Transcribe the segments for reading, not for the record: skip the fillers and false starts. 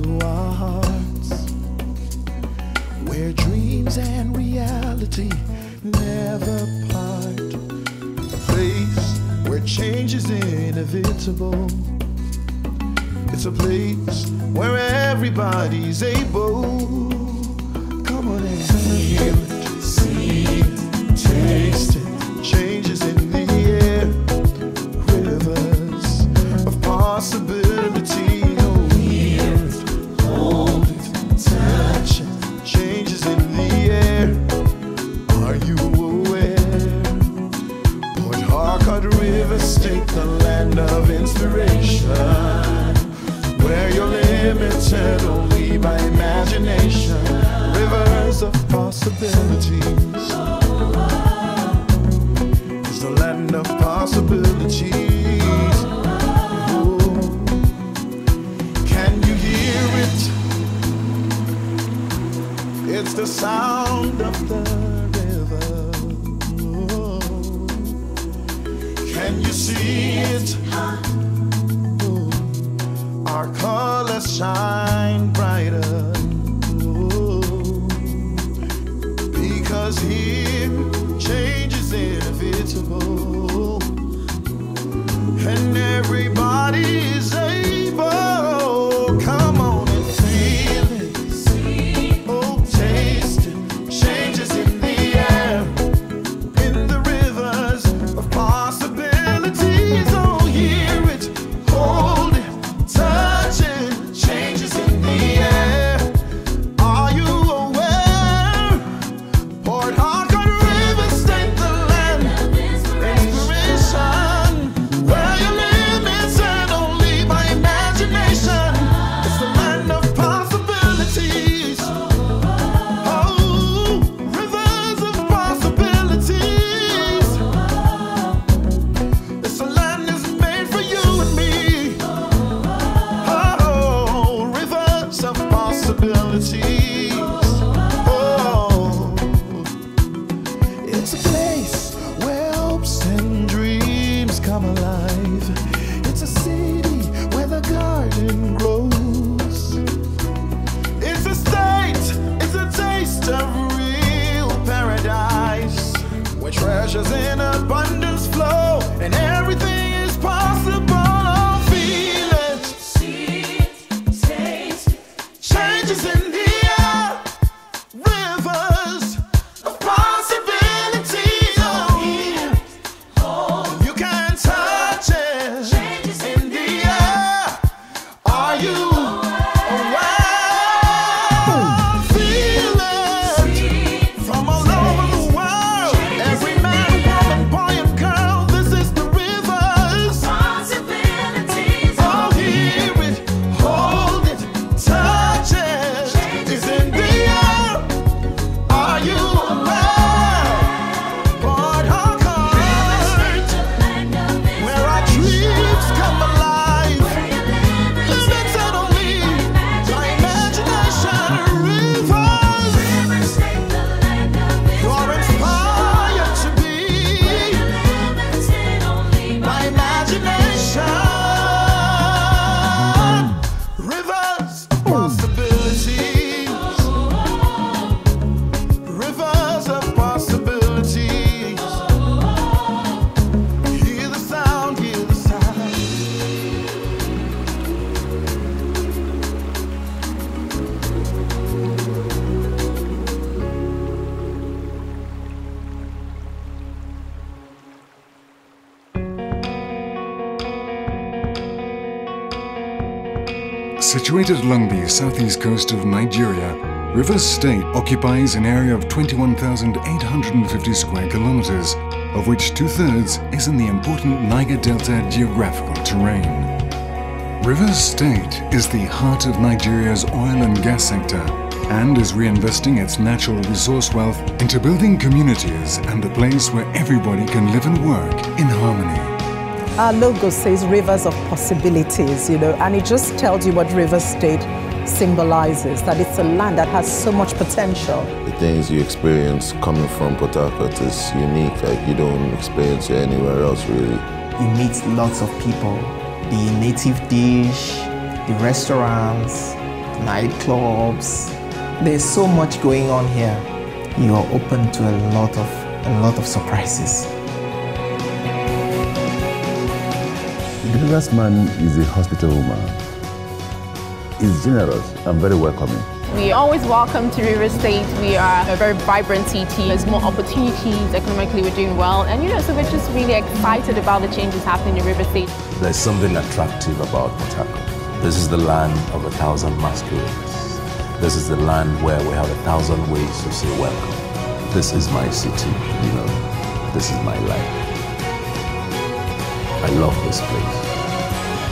to our hearts, where dreams and reality never part. A place where change is inevitable. It's a place where everybody's able. Come on and feel it, see it, taste it. Changes in the air, rivers of possibility. Oh, hear it, hold it, touch it. Changes in the air. Are you aware? Port Harcourt River State, the land of inspiration, where you're limited only by imagination. Rivers of possibilities. It's the land of possibilities. Oh, can you hear it? It's the sound of the river. Oh, can you see it? Our colors shine brighter, oh, because here change is inevitable, and everybody is able. Come on and feel it, oh, taste it. Changes in the air, in the rivers of possibilities. Oh, hear it, hold it, touch it. Changes in the air. Are you aware? Port Harcourt River State, the land of inspiration, where you're limited only by imagination. It's the land of possibilities. Oh, rivers of possibilities. It's a land that's made for you and me. Oh, rivers of possibilities. Oh, it's a place where hopes and dreams come alive. It's a city where the garden grows. It's a state, it's a taste of real paradise, where treasures in abundance flow and everything is possible. Oh, feel it, see it, taste it. Changes in the air, rivers of possibilities. Oh, here, hold, you can touch it. Changes in the air. Are you aware? Feel it from all over the world. Every man, woman, boy, and girl. This is the rivers. Possibilities. Oh, hear it, hold it, touch it. It's in the air. Are you aware? Port Harcourt, where our dreams come alive. Limited only by imagination. Rivers, you're inspired to be by imagination. Rivers of possibilities. Rivers of possibilities. Hear the sound, hear the sound. Situated along the southeast coast of Nigeria, Rivers State occupies an area of 21,850 square kilometers, of which two-thirds is in the important Niger Delta geographical terrain. Rivers State is the heart of Nigeria's oil and gas sector and is reinvesting its natural resource wealth into building communities and a place where everybody can live and work in harmony. Our logo says rivers of possibilities, and it just tells you what Rivers State symbolizes, that it's a land that has so much potential. The things you experience coming from Port Harcourt is unique, like you don't experience it anywhere else really. You meet lots of people, the native dish, the restaurants, nightclubs. There's so much going on here. You are open to a lot of surprises. The businessman is a hospitable man. He's generous and very welcoming. We are always welcome to River State. We are a very vibrant city. There's more opportunities. Economically, we're doing well. And so we're just really excited about the changes happening in River State. There's something attractive about Port Harcourt. This is the land of 1,000 masquerades. This is the land where we have 1,000 ways to say welcome. This is my city, This is my life. I love this place.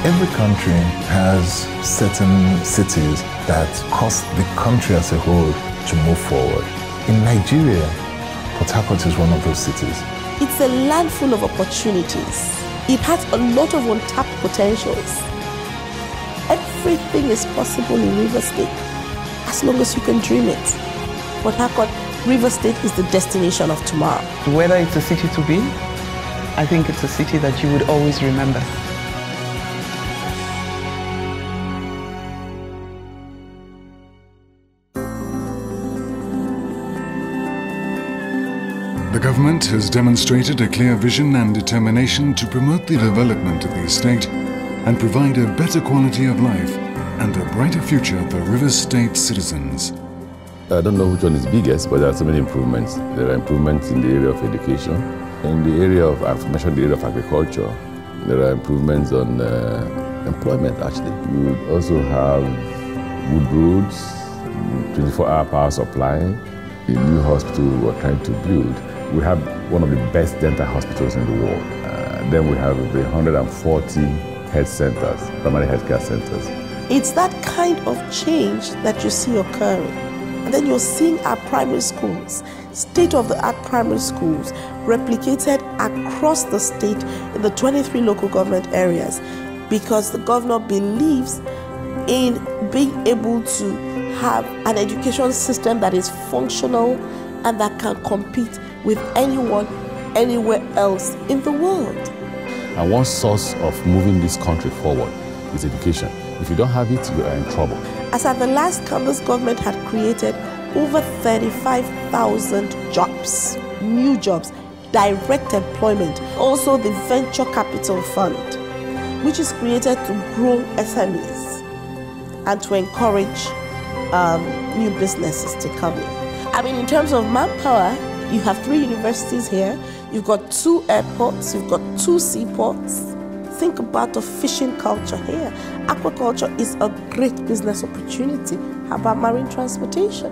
Every country has certain cities that cause the country as a whole to move forward. In Nigeria, Port Harcourt is one of those cities. It's a land full of opportunities. It has a lot of untapped potentials. Everything is possible in River State, as long as you can dream it. Port Harcourt, River State is the destination of tomorrow. Whether it's a city to be, I think it's a city that you would always remember. The government has demonstrated a clear vision and determination to promote the development of the estate and provide a better quality of life and a brighter future for River State citizens. I don't know which one is biggest, but there are so many improvements. There are improvements in the area of education. In the area of, I've mentioned the area of agriculture. There are improvements on employment, actually. We would also have good roads, 24-hour power supply, a new hospital we're trying to build. We have one of the best dental hospitals in the world. Then we have the 140 health centers, primary healthcare centers. It's that kind of change that you see occurring. And then you're seeing our primary schools, state-of-the-art primary schools, replicated across the state in the 23 local government areas, because the governor believes in being able to have an education system that is functional and that can compete with anyone, anywhere else in the world. And one source of moving this country forward is education. If you don't have it, you are in trouble. As at the last count, this government had created over 35,000 jobs, new jobs, direct employment. Also the Venture Capital Fund, which is created to grow SMEs and to encourage new businesses to come in. I mean, in terms of manpower, you have 3 universities here, you've got 2 airports, you've got 2 seaports. Think about the fishing culture here. Aquaculture is a great business opportunity. How about marine transportation?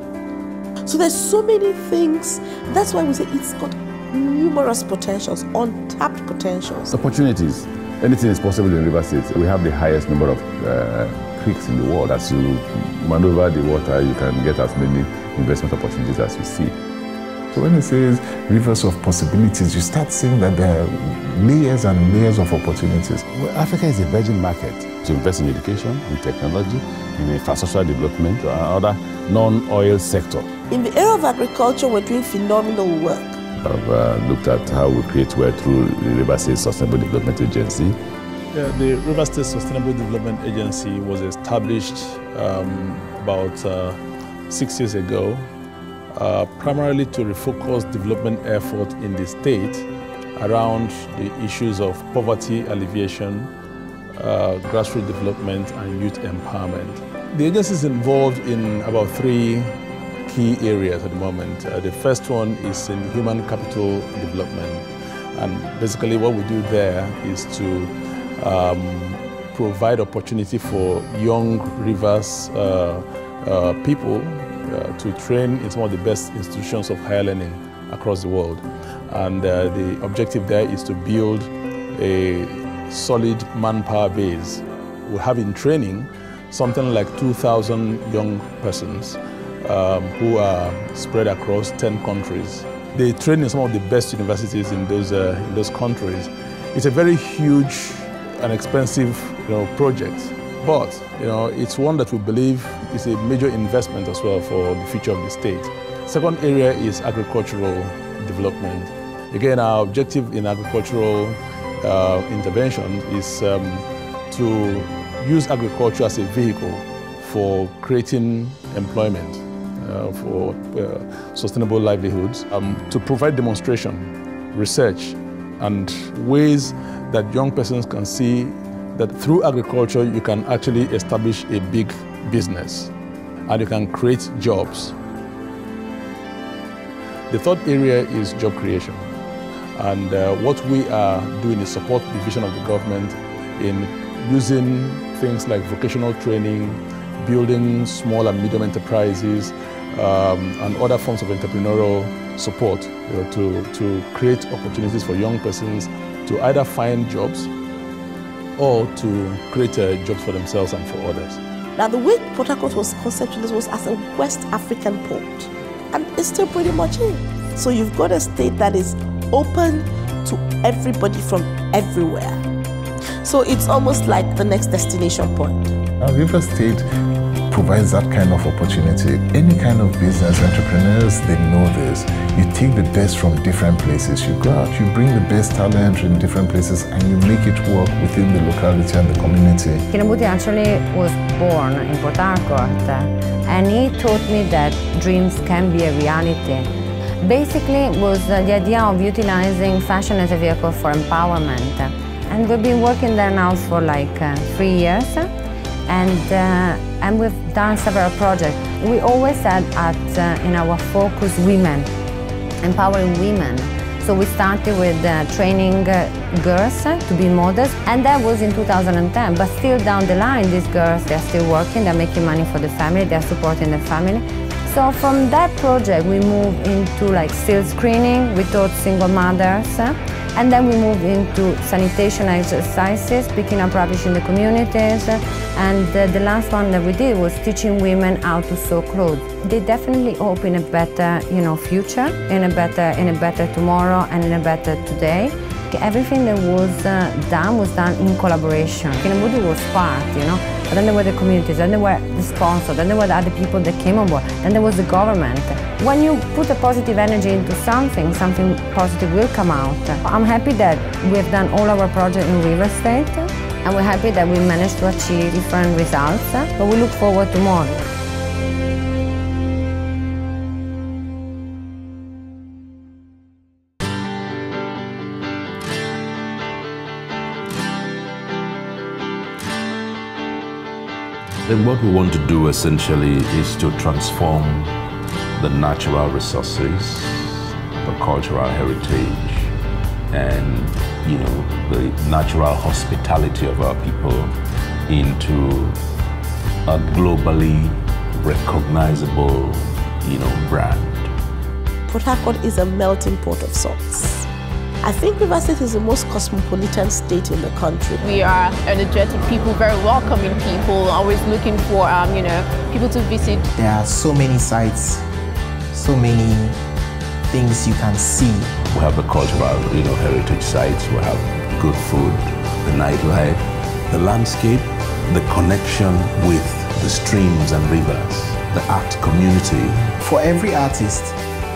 So there's so many things. That's why we say it's got numerous potentials, untapped potentials. Opportunities. Anything is possible in River State. We have the highest number of creeks in the world. As you maneuver the water, you can get as many investment opportunities as you see. So when it says rivers of possibilities, you start seeing that there are layers and layers of opportunities. Well, Africa is a virgin market to invest in education, in technology, in infrastructure development, and other non-oil sector. In the area of agriculture, we're doing phenomenal work. I've looked at how we create wealth through the River State Sustainable Development Agency. Yeah, the River State Sustainable Development Agency was established about 6 years ago, primarily to refocus development effort in the state around the issues of poverty alleviation, grassroots development, and youth empowerment. The agency is involved in about 3 key areas at the moment. The first one is in human capital development, and basically what we do there is to provide opportunity for young Rivers people to train in some of the best institutions of higher learning across the world. And the objective there is to build a solid manpower base. We have in training something like 2,000 young persons who are spread across 10 countries. They train in some of the best universities in those countries. It's a very huge and expensive project, but it's one that we believe is a major investment as well for the future of the state. Second area is agricultural development. Again, our objective in agricultural intervention is to use agriculture as a vehicle for creating employment, for sustainable livelihoods, to provide demonstration, research, and ways that young persons can see that through agriculture you can actually establish a big business and you can create jobs. The third area is job creation. And what we are doing is support the vision of the government in using things like vocational training, building small and medium enterprises, and other forms of entrepreneurial support to create opportunities for young persons to either find jobs or to create jobs for themselves and for others. Now, the way Port Harcourt was conceptualized was as a West African port, and it still pretty much is. So you've got a state that is open to everybody from everywhere. So it's almost like the next destination point. River State provides that kind of opportunity. Any kind of business, entrepreneurs, they know this. You take the best from different places. You go out, you bring the best talent in different places, and you make it work within the locality and the community. Kinabuti actually was born in Port Harcourt, and he taught me that dreams can be a reality. Basically, it was the idea of utilizing fashion as a vehicle for empowerment. And we've been working there now for like 3 years. And we've done several projects. We always had in our focus women, empowering women. So we started with training girls to be models, and that was in 2010. But still down the line, these girls, they're still working, they're making money for the family, they're supporting the family. So from that project, we moved into like still screening, we taught single mothers, and then we moved into sanitation exercises, picking up rubbish in the communities, and the last one that we did was teaching women how to sew clothes. They definitely hope in a better, future, in a better tomorrow, and in a better today. Everything that was done in collaboration. Kinabuti was part, but then there were the communities, then there were the sponsors, then there were the other people that came on board, then there was the government. When you put a positive energy into something positive will come out. I'm happy that we've done all our projects in River State, and we're happy that we managed to achieve different results, but we look forward to more. Then what we want to do essentially is to transform the natural resources, the cultural heritage, and the natural hospitality of our people into a globally recognizable, brand. Port Harcourt is a melting pot of sorts. I think River State is the most cosmopolitan state in the country. We are energetic people, very welcoming people, always looking for, people to visit. There are so many sites, so many things you can see. We have the cultural, heritage sites. We have good food, the nightlife, the landscape, the connection with the streams and rivers, the art community. For every artist,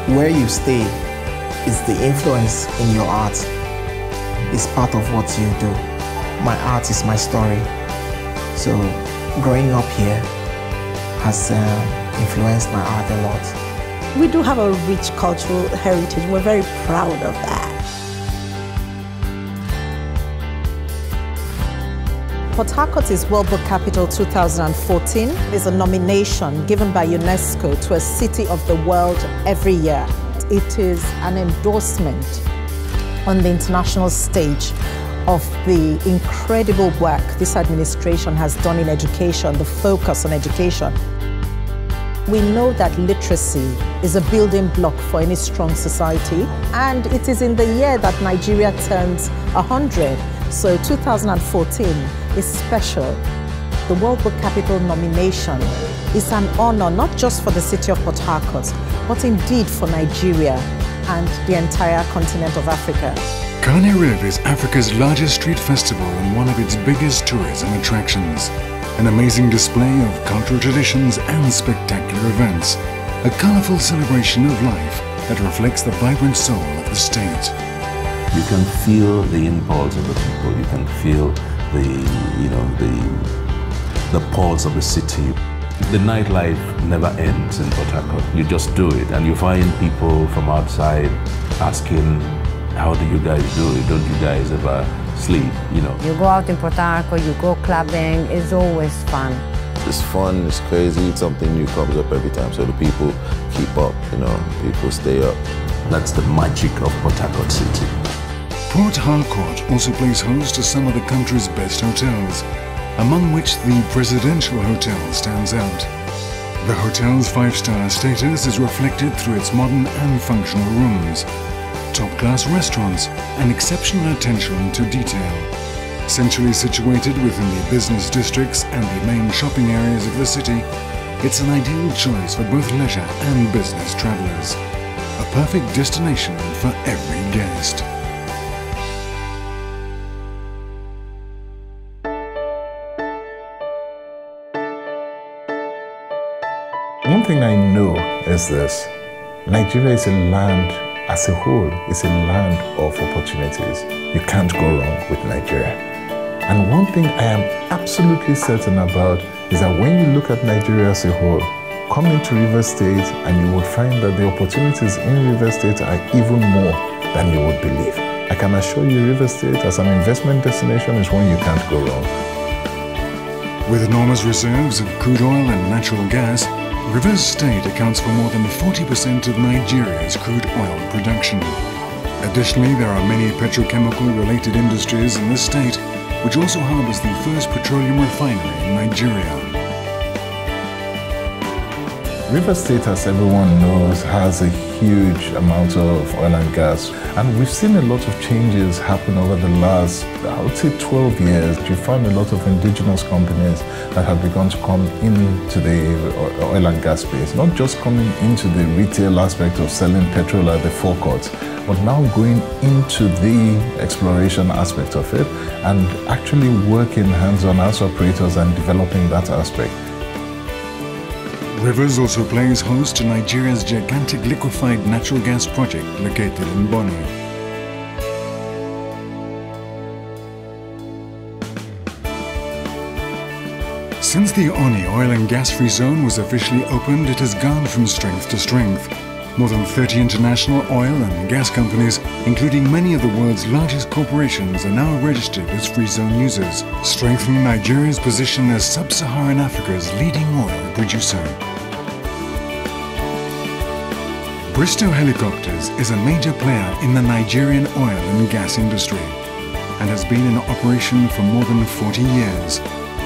where you stay, it's the influence in your art. It's part of what you do. My art is my story. So growing up here has influenced my art a lot. We do have a rich cultural heritage. We're very proud of that. Port Harcourt is World Book Capital 2014. It's a nomination given by UNESCO to a city of the world every year. It is an endorsement on the international stage of the incredible work this administration has done in education, the focus on education. We know that literacy is a building block for any strong society, and it is in the year that Nigeria turns 100, so 2014 is special. The World Book Capital nomination is an honor not just for the city of Port Harcourt, but indeed for Nigeria and the entire continent of Africa. Kane Rev is Africa's largest street festival and one of its biggest tourism attractions. An amazing display of cultural traditions and spectacular events. A colorful celebration of life that reflects the vibrant soul of the state. You can feel the impulse of the people. You can feel the pulse of the city. The nightlife never ends in Port Harcourt. You just do it, and you find people from outside asking, how do you guys do it? Don't you guys ever sleep, you know? You go out in Port Harcourt, you go clubbing, it's always fun. It's fun, it's crazy, something new comes up every time, so the people keep up, you know, people stay up. That's the magic of Port Harcourt City. Port Harcourt also plays host to some of the country's best hotels, among which the Presidential Hotel stands out. The hotel's 5-star status is reflected through its modern and functional rooms, top-class restaurants, and exceptional attention to detail. Centrally situated within the business districts and the main shopping areas of the city, it's an ideal choice for both leisure and business travelers. A perfect destination for every guest. One thing I know is this: Nigeria is a land, as a whole, is a land of opportunities. You can't go wrong with Nigeria. And one thing I am absolutely certain about is that when you look at Nigeria as a whole, come into Rivers State and you would find that the opportunities in Rivers State are even more than you would believe. I can assure you Rivers State as an investment destination is one you can't go wrong. With enormous reserves of crude oil and natural gas, Rivers State accounts for more than 40% of Nigeria's crude oil production. Additionally, there are many petrochemical-related industries in the state, which also harbors the first petroleum refinery in Nigeria. Rivers State, as everyone knows, has a huge amount of oil and gas, and we've seen a lot of changes happen over the last, I would say, 12 years. You found a lot of indigenous companies that have begun to come into the oil and gas space, not just coming into the retail aspect of selling petrol at the forecourts, but now going into the exploration aspect of it and actually working hands-on as operators and developing that aspect. Rivers also plays host to Nigeria's gigantic liquefied natural gas project located in Bonny. Since the Oni oil and gas free zone was officially opened, it has gone from strength to strength. More than 30 international oil and gas companies, including many of the world's largest corporations, are now registered as free zone users, strengthening Nigeria's position as sub-Saharan Africa's leading oil producer. Bristow Helicopters is a major player in the Nigerian oil and gas industry and has been in operation for more than 40 years,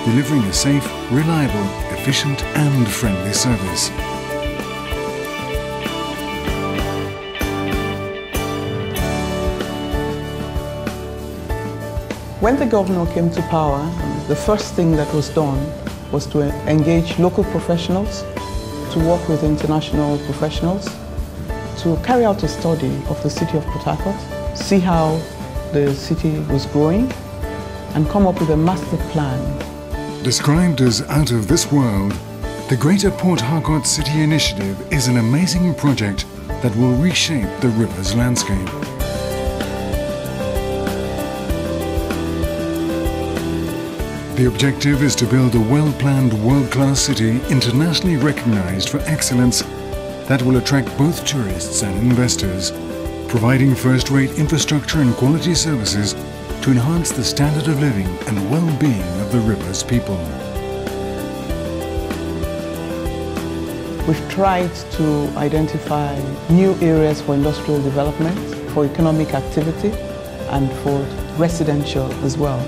delivering a safe, reliable, efficient and friendly service. When the governor came to power, the first thing that was done was to engage local professionals, to work with international professionals, to carry out a study of the city of Port Harcourt, see how the city was growing, and come up with a master plan. Described as out of this world, the Greater Port Harcourt City Initiative is an amazing project that will reshape the river's landscape. The objective is to build a well-planned, world-class city internationally recognized for excellence that will attract both tourists and investors, providing first-rate infrastructure and quality services to enhance the standard of living and well-being of the river's people. We've tried to identify new areas for industrial development, for economic activity, and for residential as well.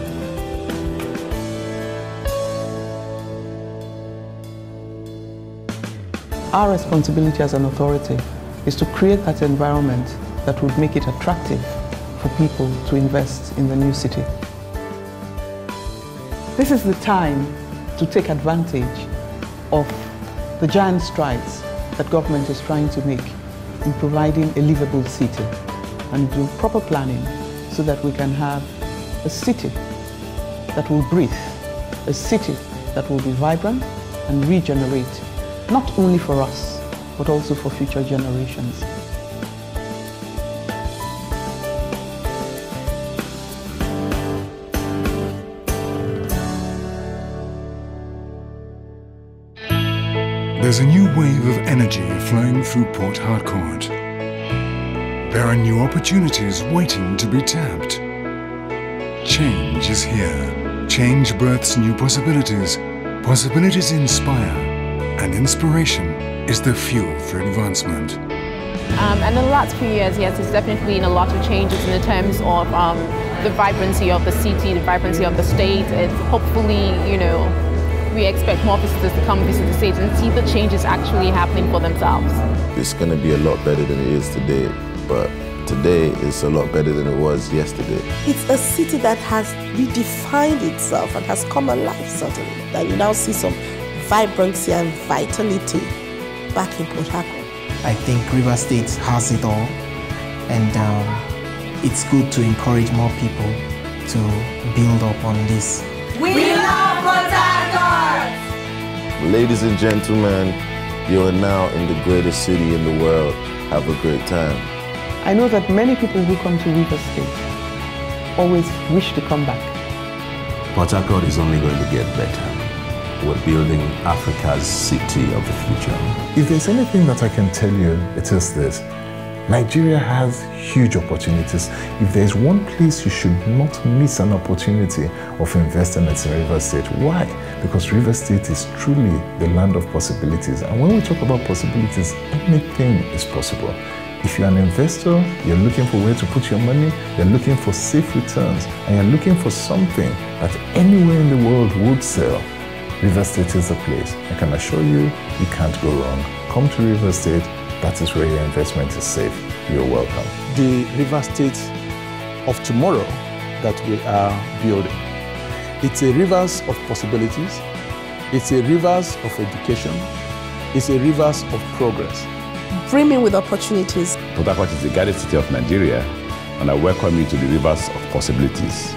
Our responsibility as an authority is to create that environment that would make it attractive for people to invest in the new city. This is the time to take advantage of the giant strides that government is trying to make in providing a livable city and do proper planning so that we can have a city that will breathe, a city that will be vibrant and regenerate, not only for us, but also for future generations. There's a new wave of energy flowing through Port Harcourt. There are new opportunities waiting to be tapped. Change is here. Change births new possibilities. Possibilities inspire, and inspiration is the fuel for advancement. And in the last few years, yes, there's definitely been a lot of changes in the terms of the vibrancy of the city, the vibrancy of the state. It's hopefully, we expect more visitors to come visit the state and see the changes actually happening for themselves. It's going to be a lot better than it is today, but today is a lot better than it was yesterday. It's a city that has redefined itself and has come alive suddenly. That you now see some vibrancy and vitality back in Port Harcourt. I think Rivers State has it all, and it's good to encourage more people to build up on this. We love Port Harcourt! Ladies and gentlemen, you are now in the greatest city in the world. Have a great time. I know that many people who come to Rivers State always wish to come back. Port Harcourt is only going to get better. We're building Africa's city of the future. If there's anything that I can tell you, it is this. Nigeria has huge opportunities. If there's one place you should not miss an opportunity of investing, it's in Rivers State. Why? Because Rivers State is truly the land of possibilities. And when we talk about possibilities, anything is possible. If you're an investor, you're looking for where to put your money, you're looking for safe returns, and you're looking for something that anywhere in the world would sell, Rivers State is the place. I can assure you, you can't go wrong. Come to Rivers State. That is where your investment is safe. You're welcome. The Rivers State of tomorrow that we are building. It's a rivers of possibilities. It's a rivers of education. It's a rivers of progress. Brimming with opportunities. Port Harcourt is the guided city of Nigeria, and I welcome you to the rivers of possibilities.